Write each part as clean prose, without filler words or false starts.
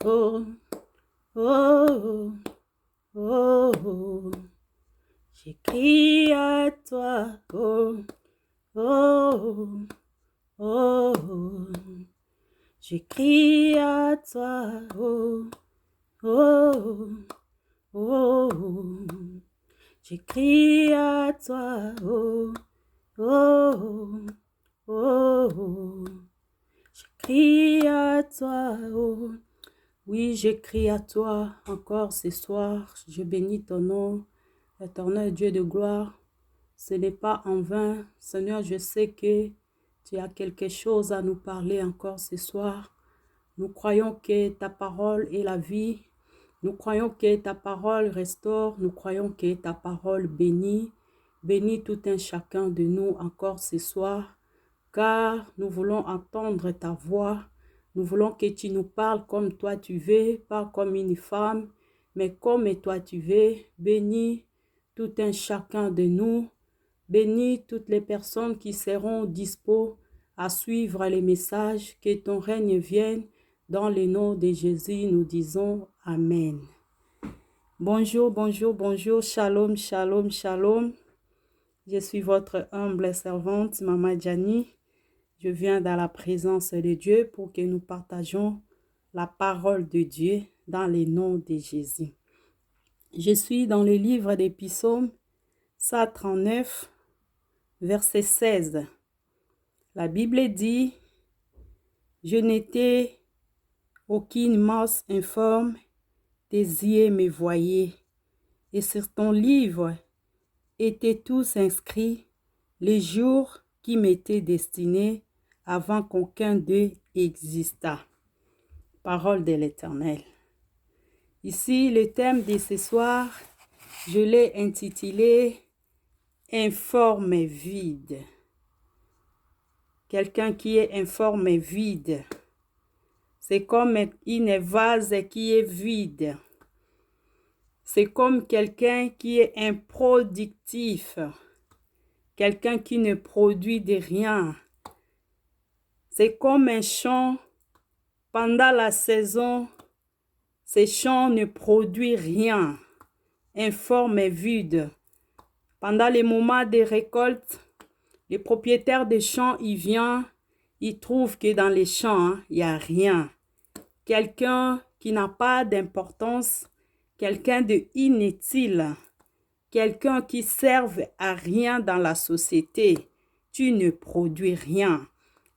Oh, oh, oh, oh. J'écris à toi. Oh, oh, oh, oh. J'écris à toi. Oh, oh, oh, oh. J'écris à toi. Oh, oh, oh, oh. J'écris à toi. Oh. Oui, j'écris à toi encore ce soir. Je bénis ton nom, éternel Dieu de gloire. Ce n'est pas en vain. Seigneur, je sais que tu as quelque chose à nous parler encore ce soir. Nous croyons que ta parole est la vie. Nous croyons que ta parole restaure. Nous croyons que ta parole bénit. Bénis tout un chacun de nous encore ce soir, car nous voulons entendre ta voix. Nous voulons que tu nous parles comme toi tu veux, pas comme une femme, mais comme toi tu veux. Bénis tout un chacun de nous. Bénis toutes les personnes qui seront dispo à suivre les messages. Que ton règne vienne. Dans le nom de Jésus, nous disons Amen. Bonjour, bonjour, bonjour. Shalom, shalom, shalom. Je suis votre humble servante, Maman Jani. Je viens dans la présence de Dieu pour que nous partageons la parole de Dieu dans le nom de Jésus. Je suis dans le livre des Psaumes, 139, verset 16. La Bible dit, « Je n'étais aucune masse informe, tes yeux me voyaient, et sur ton livre étaient tous inscrits les jours qui m'étaient destinés avant qu'aucun d'eux existât. » Parole de l'Éternel. Ici, le thème de ce soir, je l'ai intitulé « Informe et vide ». Quelqu'un qui est informe et vide, c'est comme une vase qui est vide. C'est comme quelqu'un qui est improductif, quelqu'un qui ne produit de rien. C'est comme un champ, pendant la saison, ces champs ne produisent rien, informe et vide. Pendant les moments de récolte, les propriétaires des champs, ils viennent, ils trouvent que dans les champs, il n'y a rien. Quelqu'un qui n'a pas d'importance, quelqu'un de inutile, quelqu'un qui ne serve à rien dans la société. Tu ne produis rien,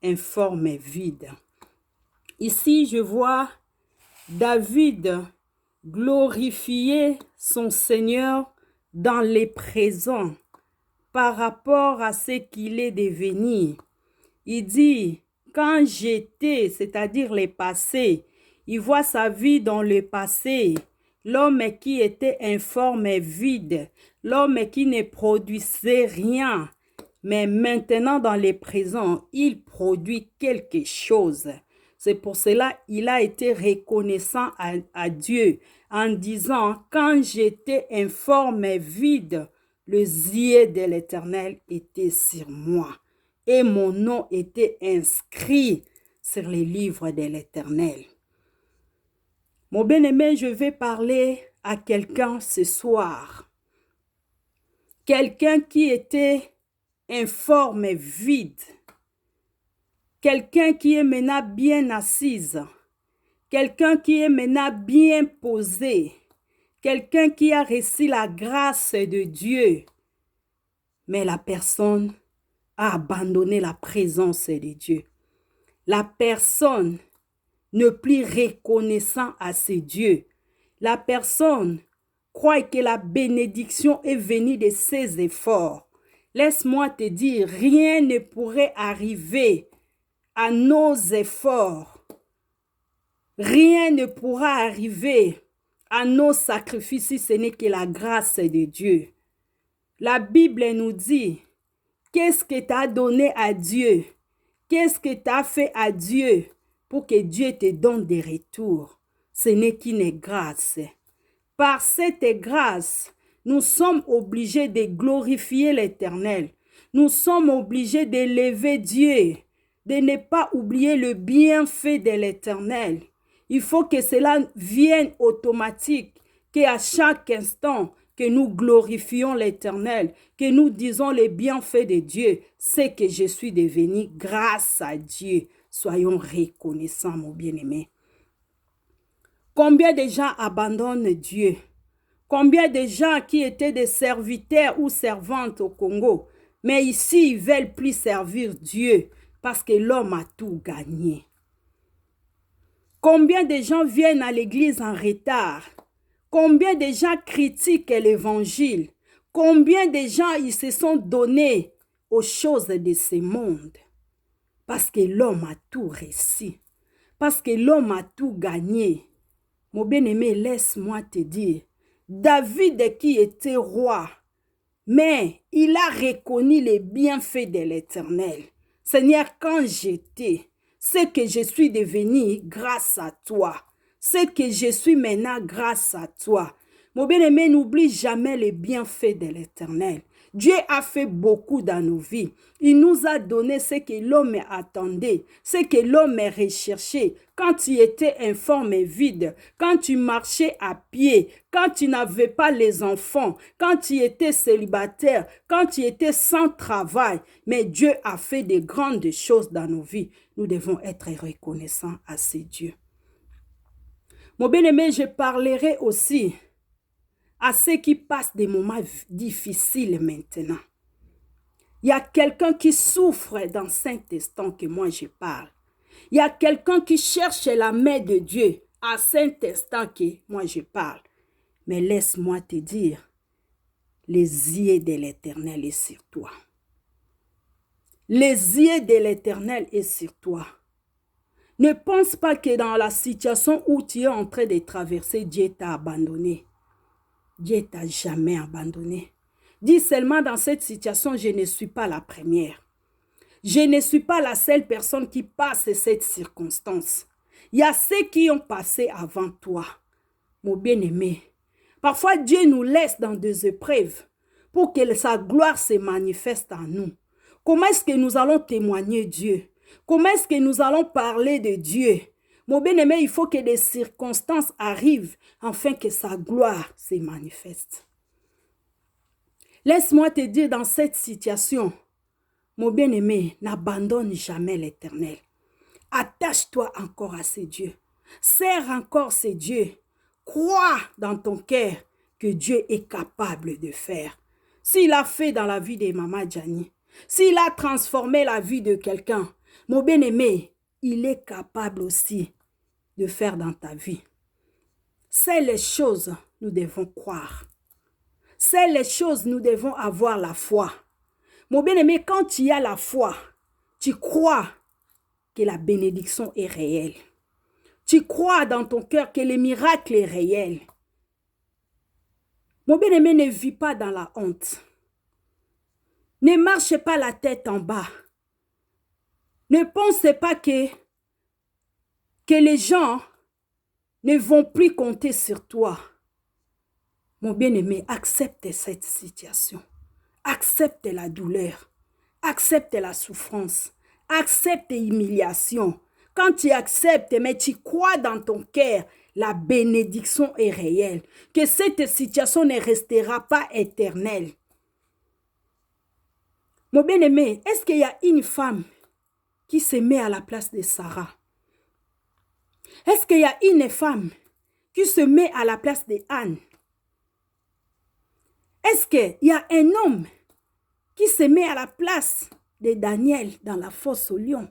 informe et vide. Ici, je vois David glorifier son Seigneur dans les présents par rapport à ce qu'il est devenu. Il dit, quand j'étais, c'est-à-dire le passé, il voit sa vie dans le passé, l'homme qui était informe et vide, l'homme qui ne produisait rien, mais maintenant dans le présent, il produit quelque chose. C'est pour cela qu'il a été reconnaissant à Dieu en disant, quand j'étais informe et vide, les yeux de l'Éternel étaient sur moi et mon nom était inscrit sur les livres de l'Éternel. Mon bien-aimé, je vais parler à quelqu'un ce soir. Quelqu'un qui était informe et vide. Quelqu'un qui est maintenant bien assise. Quelqu'un qui est maintenant bien posé. Quelqu'un qui a reçu la grâce de Dieu. Mais la personne a abandonné la présence de Dieu. La personne n'est plus reconnaissant à ses dieux. La personne croit que la bénédiction est venue de ses efforts. Laisse-moi te dire, rien ne pourrait arriver à nos efforts. Rien ne pourra arriver à nos sacrifices si ce n'est que la grâce de Dieu. La Bible nous dit, qu'est-ce que tu as donné à Dieu? Qu'est-ce que tu as fait à Dieu pour que Dieu te donne des retours? Ce n'est qu'une grâce. Par cette grâce, nous sommes obligés de glorifier l'Éternel. Nous sommes obligés d'élever Dieu, de ne pas oublier le bienfait de l'Éternel. Il faut que cela vienne automatique, qu'à chaque instant, que nous glorifions l'Éternel, que nous disons les bienfaits de Dieu, c'est que je suis devenu grâce à Dieu. Soyons reconnaissants, mon bien-aimé. Combien de gens abandonnent Dieu? Combien de gens qui étaient des serviteurs ou servantes au Congo, mais ici, ils ne veulent plus servir Dieu parce que l'homme a tout gagné. Combien de gens viennent à l'église en retard? Combien de gens critiquent l'évangile? Combien de gens ils se sont donnés aux choses de ce monde? Parce que l'homme a tout réussi. Parce que l'homme a tout gagné. Mon bien-aimé, laisse-moi te dire, David qui était roi, mais il a reconnu les bienfaits de l'Éternel. Seigneur, quand j'étais, c'est que je suis devenu grâce à toi. C'est que je suis maintenant grâce à toi. Mon bien-aimé, n'oublie jamais les bienfaits de l'Éternel. Dieu a fait beaucoup dans nos vies. Il nous a donné ce que l'homme attendait, ce que l'homme recherchait. Quand tu étais informe et vide, quand tu marchais à pied, quand tu n'avais pas les enfants, quand tu étais célibataire, quand tu étais sans travail. Mais Dieu a fait de grandes choses dans nos vies. Nous devons être reconnaissants à ce Dieu. Mon bien-aimé, je parlerai aussi à ceux qui passent des moments difficiles maintenant. Il y a quelqu'un qui souffre dans cet instant que moi je parle. Il y a quelqu'un qui cherche la main de Dieu à cet instant que moi je parle. Mais laisse-moi te dire, les yeux de l'Éternel est sur toi. Les yeux de l'Éternel est sur toi. Ne pense pas que dans la situation où tu es en train de traverser, Dieu t'a abandonné. Dieu t'a jamais abandonné. Dis seulement dans cette situation, je ne suis pas la première. Je ne suis pas la seule personne qui passe cette circonstance. Il y a ceux qui ont passé avant toi. Mon bien-aimé, parfois Dieu nous laisse dans des épreuves pour que sa gloire se manifeste en nous. Comment est-ce que nous allons témoigner Dieu? Comment est-ce que nous allons parler de Dieu? Mon bien-aimé, il faut que des circonstances arrivent afin que sa gloire se manifeste. Laisse-moi te dire dans cette situation, mon bien-aimé, n'abandonne jamais l'Éternel. Attache-toi encore à ce Dieu. Serre encore ce Dieu. Crois dans ton cœur que Dieu est capable de faire. S'il a fait dans la vie de Maman Djani, s'il a transformé la vie de quelqu'un, mon bien-aimé, il est capable aussi de faire dans ta vie. C'est les choses nous devons croire. C'est les choses nous devons avoir la foi. Mon bien-aimé, quand tu as la foi, tu crois que la bénédiction est réelle. Tu crois dans ton cœur que le miracle est réel. Mon bien-aimé, ne vis pas dans la honte. Ne marche pas la tête en bas. Ne pense pas que les gens ne vont plus compter sur toi. Mon bien-aimé, accepte cette situation. Accepte la douleur. Accepte la souffrance. Accepte l'humiliation. Quand tu acceptes, mais tu crois dans ton cœur, la bénédiction est réelle. Que cette situation ne restera pas éternelle. Mon bien-aimé, est-ce qu'il y a une femme qui se met à la place de Sarah? Est-ce qu'il y a une femme qui se met à la place de Anne? Est-ce qu'il y a un homme qui se met à la place de Daniel dans la fosse au lion?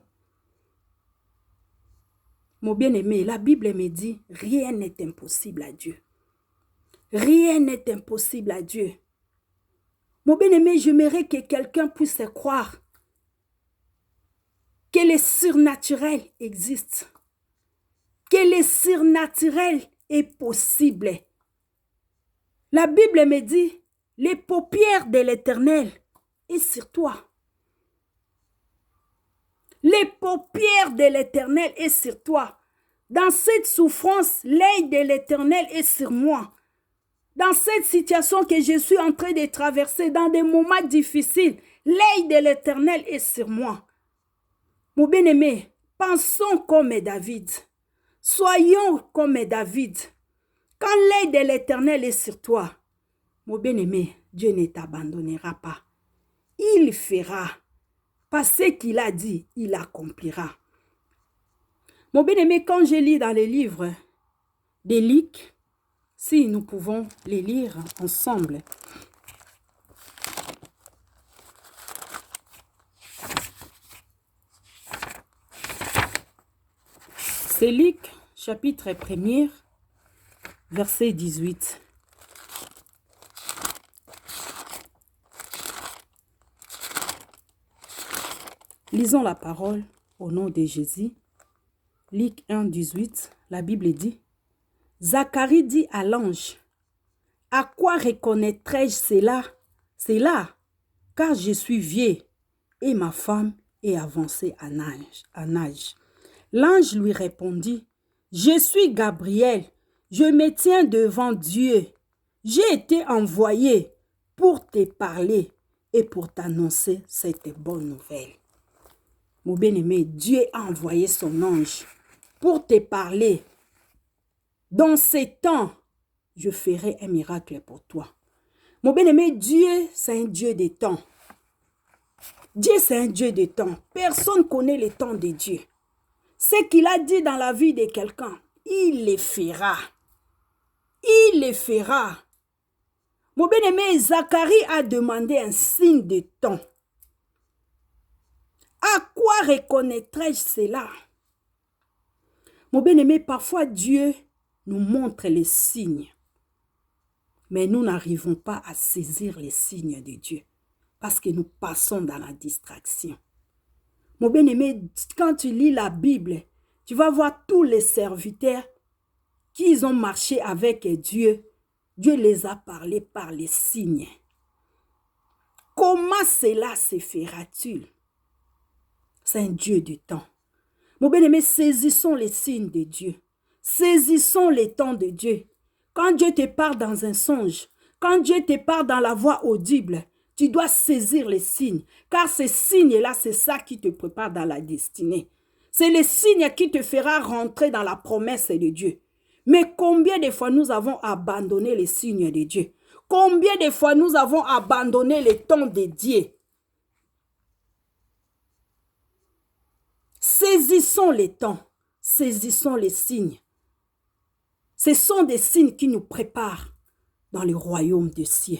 Mon bien-aimé, la Bible me dit, rien n'est impossible à Dieu. Rien n'est impossible à Dieu. Mon bien-aimé, j'aimerais que quelqu'un puisse croire que le surnaturel existe. Que le surnaturel est possible. La Bible me dit, les paupières de l'Éternel sont sur toi. Les paupières de l'Éternel sont sur toi. Dans cette souffrance, l'œil de l'Éternel est sur moi. Dans cette situation que je suis en train de traverser, dans des moments difficiles, l'œil de l'Éternel est sur moi. Mon bien-aimé, pensons comme David. Soyons comme David. Quand l'œil de l'Éternel est sur toi, mon bien-aimé, Dieu ne t'abandonnera pas. Il fera. Parce qu'il a dit, il accomplira. Mon bien-aimé, quand je lis dans les livres des Luc, si nous pouvons les lire ensemble. C'est Luc, chapitre 1er, verset 18. Lisons la parole au nom de Jésus. Luc 1, 18, la Bible dit, Zacharie dit à l'ange, « À quoi reconnaîtrai-je cela? C'est là, car je suis vieux et ma femme est avancée en âge. L'ange lui répondit, « Je suis Gabriel, je me tiens devant Dieu. J'ai été envoyé pour te parler et pour t'annoncer cette bonne nouvelle. » Mon bien-aimé, Dieu a envoyé son ange pour te parler. Dans ces temps, je ferai un miracle pour toi. Mon bien-aimé, Dieu, c'est un Dieu des temps. Dieu, c'est un Dieu des temps. Personne ne connaît les temps de Dieu. Ce qu'il a dit dans la vie de quelqu'un, il le fera. Il le fera. Mon bien-aimé, Zacharie a demandé un signe de temps. À quoi reconnaîtrai-je cela? Mon bien-aimé, parfois Dieu nous montre les signes. Mais nous n'arrivons pas à saisir les signes de Dieu. Parce que nous passons dans la distraction. Mon bien-aimé, quand tu lis la Bible, tu vas voir tous les serviteurs qui ont marché avec Dieu. Dieu les a parlé par les signes. Comment cela se fera-t-il? C'est un Dieu du temps. Mon bien-aimé, saisissons les signes de Dieu. Saisissons les temps de Dieu. Quand Dieu te parle dans un songe, quand Dieu te parle dans la voix audible, tu dois saisir les signes. Car ces signes-là, c'est ça qui te prépare dans la destinée. C'est les signes qui te fera rentrer dans la promesse de Dieu. Mais combien de fois nous avons abandonné les signes de Dieu? Combien de fois nous avons abandonné les temps de Dieu? Saisissons les temps, saisissons les signes. Ce sont des signes qui nous préparent dans le royaume des cieux.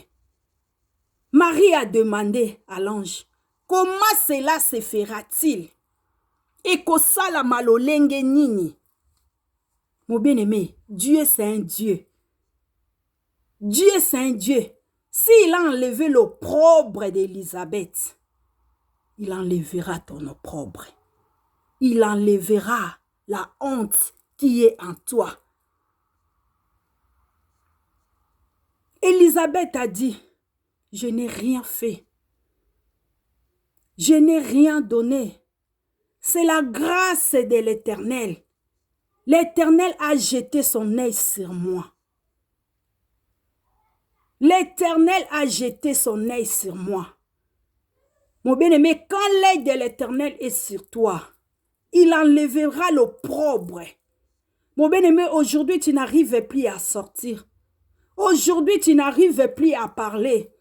Marie a demandé à l'ange, comment cela se fera-t-il? Et kosala malolenge nini. Mon bien-aimé, Dieu c'est un Dieu. Dieu c'est un Dieu. S'il a enlevé l'opprobre d'Élisabeth, il enlèvera ton opprobre. Il enlèvera la honte qui est en toi. Élisabeth a dit, je n'ai rien fait. Je n'ai rien donné. C'est la grâce de l'Éternel. L'Éternel a jeté son œil sur moi. L'Éternel a jeté son œil sur moi. Mon bien-aimé, quand l'œil de l'Éternel est sur toi, il enlèvera l'opprobre. Mon bien-aimé, aujourd'hui, tu n'arrives plus à sortir. Aujourd'hui, tu n'arrives plus à parler.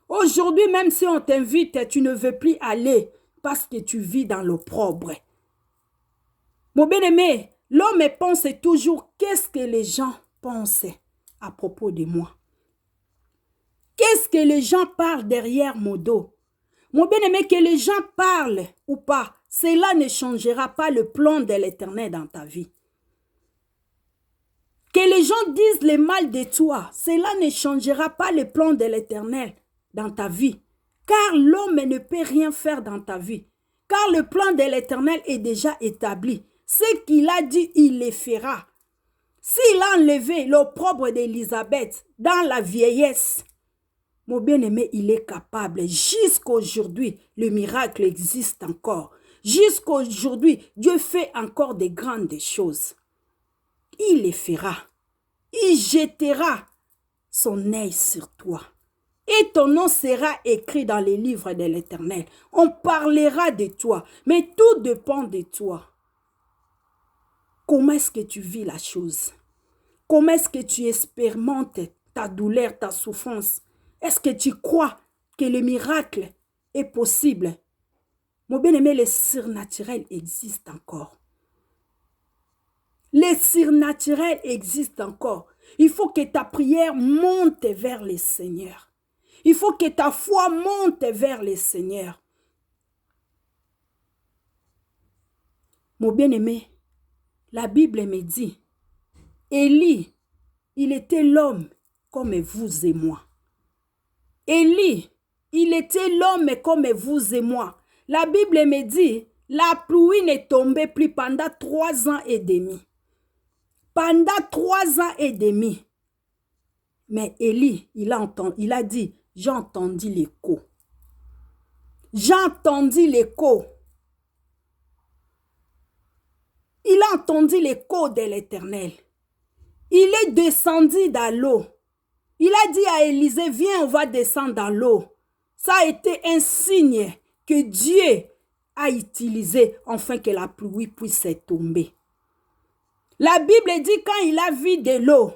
Aujourd'hui, même si on t'invite, tu ne veux plus aller parce que tu vis dans l'opprobre. Mon bien-aimé, l'homme pense toujours qu'est-ce que les gens pensent à propos de moi. Qu'est-ce que les gens parlent derrière mon dos? Mon bien-aimé, que les gens parlent ou pas, cela ne changera pas le plan de l'Éternel dans ta vie. Que les gens disent le mal de toi, cela ne changera pas le plan de l'Éternel dans ta vie. Car l'homme ne peut rien faire dans ta vie. Car le plan de l'Éternel est déjà établi. Ce qu'il a dit, il le fera. S'il a enlevé l'opprobre d'Élisabeth dans la vieillesse, mon bien-aimé, il est capable. Jusqu'aujourd'hui, le miracle existe encore. Jusqu'aujourd'hui, Dieu fait encore de grandes choses. Il les fera. Il jettera son œil sur toi. Et ton nom sera écrit dans les livres de l'Éternel. On parlera de toi, mais tout dépend de toi. Comment est-ce que tu vis la chose? Comment est-ce que tu expérimentes ta douleur, ta souffrance? Est-ce que tu crois que le miracle est possible? Mon bien-aimé, le surnaturel existe encore. Le surnaturel existe encore. Il faut que ta prière monte vers le Seigneur. Il faut que ta foi monte vers le Seigneur. Mon bien-aimé, la Bible me dit, Élie, il était l'homme comme vous et moi. Élie, il était l'homme comme vous et moi. La Bible me dit, la pluie n'est tombée plus pendant 3 ans et demi. Pendant 3 ans et demi. Mais Élie, il a dit, j'ai entendu l'écho. J'ai entendu l'écho. Il a entendu l'écho de l'Éternel. Il est descendu dans l'eau. Il a dit à Élisée, viens, on va descendre dans l'eau. Ça a été un signe que Dieu a utilisé afin que la pluie puisse tomber. La Bible dit quand il a vu de l'eau,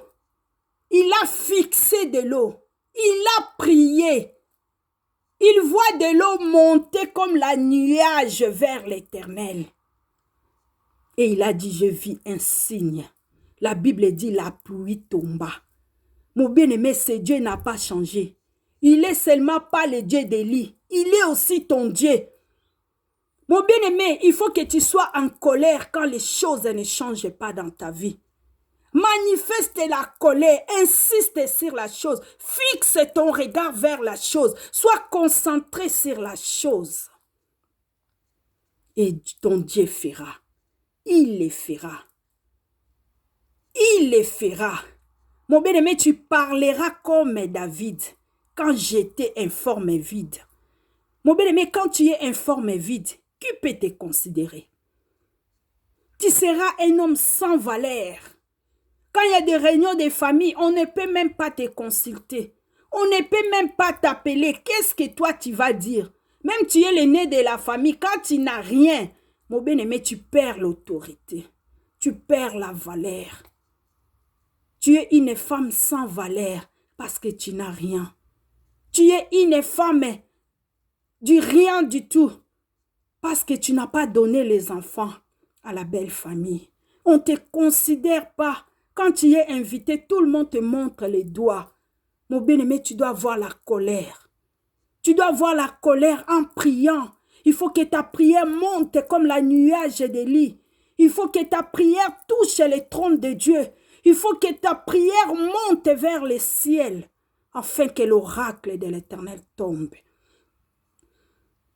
il a fixé de l'eau, il a prié. Il voit de l'eau monter comme la nuage vers l'Éternel. Et il a dit, je vis un signe. La Bible dit, la pluie tomba. Mon bien-aimé, ce Dieu n'a pas changé. Il est seulement pas le Dieu d'Élie. Il est aussi ton Dieu. Mon bien-aimé, il faut que tu sois en colère quand les choses ne changent pas dans ta vie. Manifeste la colère, insiste sur la chose, fixe ton regard vers la chose, sois concentré sur la chose. Et ton Dieu fera. Il les fera. Il les fera. Mon bien-aimé, tu parleras comme David quand j'étais informe et vide. Mon bien-aimé, quand tu es informe et vide, qui peut te considérer? Tu seras un homme sans valeur. Quand il y a des réunions de famille, on ne peut même pas te consulter. On ne peut même pas t'appeler. Qu'est-ce que toi tu vas dire? Même tu es l'aîné de la famille, quand tu n'as rien, mon bien-aimé, tu perds l'autorité. Tu perds la valeur. Tu es une femme sans valeur parce que tu n'as rien. Tu es une femme du rien du tout parce que tu n'as pas donné les enfants à la belle famille. On ne te considère pas. Quand tu es invité, tout le monde te montre les doigts. Mon bien-aimé, tu dois avoir la colère. Tu dois avoir la colère en priant. Il faut que ta prière monte comme la nuage d'Élie. Il faut que ta prière touche les trônes de Dieu. Il faut que ta prière monte vers le ciel afin que l'oracle de l'Éternel tombe.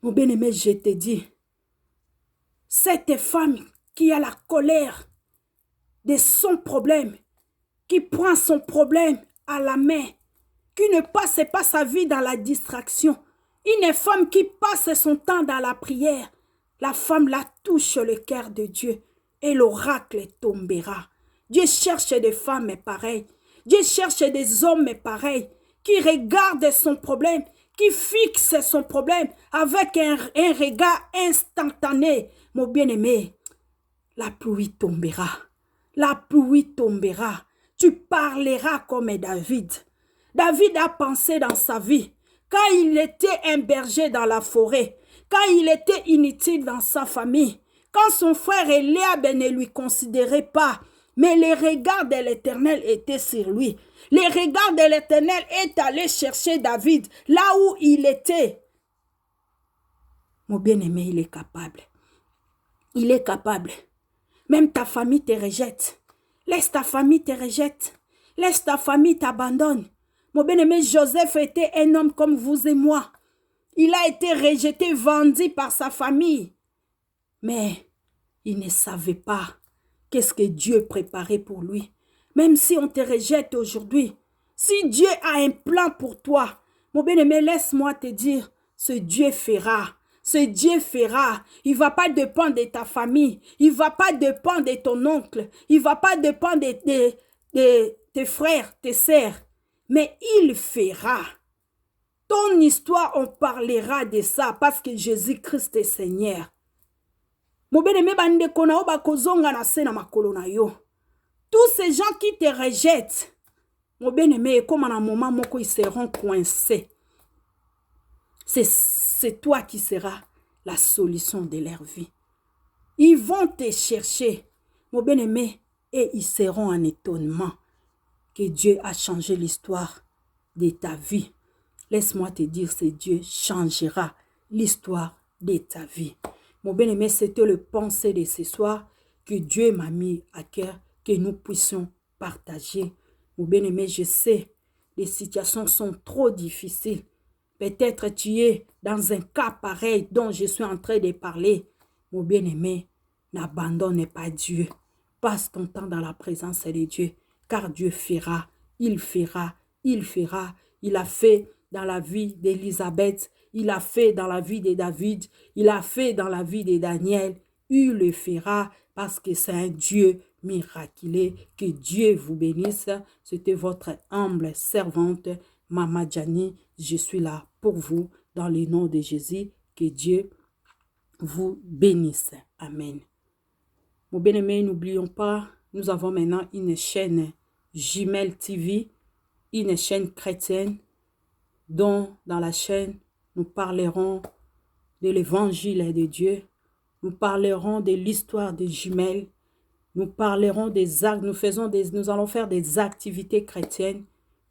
Mon bien-aimé, je te dis, cette femme qui a la colère de son problème, qui prend son problème à la main, qui ne passe pas sa vie dans la distraction, une femme qui passe son temps dans la prière, la femme la touche le cœur de Dieu et l'oracle tombera. Dieu cherche des femmes pareilles. Dieu cherche des hommes pareils qui regardent son problème, qui fixent son problème avec un regard instantané. Mon bien-aimé, la pluie tombera. La pluie tombera. Tu parleras comme David. David a pensé dans sa vie, quand il était un berger dans la forêt, quand il était inutile dans sa famille, quand son frère Eliab ne lui considérait pas, mais les regards de l'Éternel étaient sur lui. Les regards de l'Éternel est allé chercher David là où il était. Mon bien-aimé, il est capable. Il est capable. Même ta famille te rejette. Laisse ta famille te rejette. Laisse ta famille t'abandonne. Mon bien-aimé, Joseph était un homme comme vous et moi. Il a été rejeté, vendu par sa famille. Mais il ne savait pas qu'est-ce que Dieu préparait pour lui. Même si on te rejette aujourd'hui, si Dieu a un plan pour toi, mon bien-aimé, laisse-moi te dire, ce Dieu fera. Ce Dieu fera. Il ne va pas dépendre de ta famille. Il ne va pas dépendre de ton oncle. Il ne va pas dépendre de tes frères, tes sœurs. Mais il fera. Ton histoire, on parlera de ça parce que Jésus-Christ est Seigneur. Mon bien-aimé, bande kona oba kozonga na se na makolo na yo. Tous ces gens qui te rejettent, mon bien-aimé, comme à un moment moko, ils seront coincés. C'est toi qui seras la solution de leur vie. Ils vont te chercher, mon bien-aimé, et ils seront en étonnement que Dieu a changé l'histoire de ta vie. Laisse-moi te dire, c'est Dieu changera l'histoire de ta vie. Mon bien-aimé, c'était le pensée de ce soir que Dieu m'a mis à cœur, que nous puissions partager. Mon bien-aimé, je sais, les situations sont trop difficiles. Peut-être tu es dans un cas pareil dont je suis en train de parler. Mon bien-aimé, n'abandonne pas Dieu. Passe ton temps dans la présence de Dieu, car Dieu fera, il fera, il fera. Il a fait dans la vie d'Élisabeth, il a fait dans la vie de David, il a fait dans la vie de Daniel. Il le fera parce que c'est un Dieu miraculeux. Que Dieu vous bénisse. C'était votre humble servante, Mama Jani. Je suis là pour vous dans le nom de Jésus. Que Dieu vous bénisse. Amen. Mon bien-aimé, n'oublions pas, nous avons maintenant une chaîne Jumel TV, une chaîne chrétienne, dont dans la chaîne, nous parlerons de l'évangile de Dieu, nous parlerons de l'histoire des jumelles, nous parlerons des actes, nous allons faire des activités chrétiennes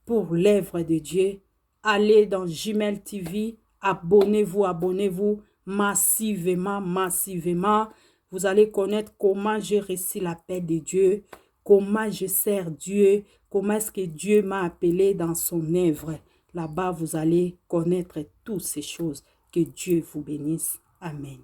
pour l'œuvre de Dieu. Allez dans Jumel TV, abonnez-vous massivement, massivement. Vous allez connaître comment j'ai reçu l'appel de Dieu, comment je sers Dieu, comment est-ce que Dieu m'a appelé dans son œuvre. Là-bas, vous allez connaître toutes ces choses. Que Dieu vous bénisse. Amen.